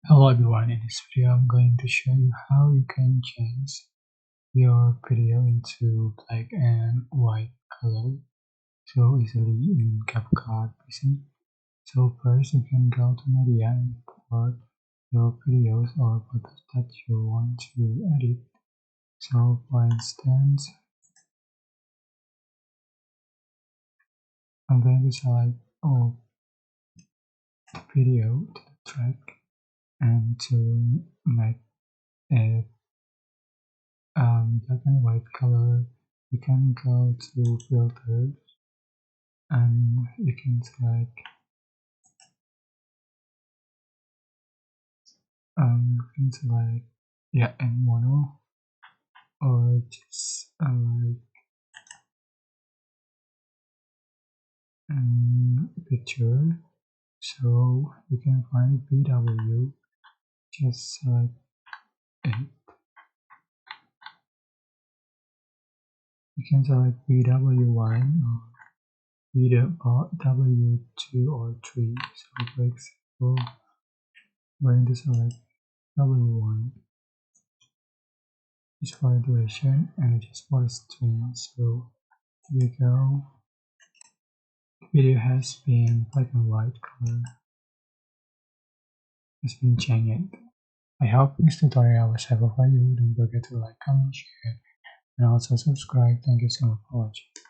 Hello everyone, in this video I'm going to show you how you can change your video into black and white color so easily in CapCut PC. So first you can go to media and import your videos or photos that you want to edit. So for instance, I'm going to select video to the track, and to make it black and white color, you can go to filters and you can select and mono, or just like picture. So you can find BW, just select it. You can select BW1 or BW2 or 3. So for example, I'm going to select W1 is for duration and it is for stream. So here we go. The video has been black and white color, has been changed. I hope this tutorial was helpful for you. Don't forget to like, comment, share, and also subscribe. Thank you so much for watching.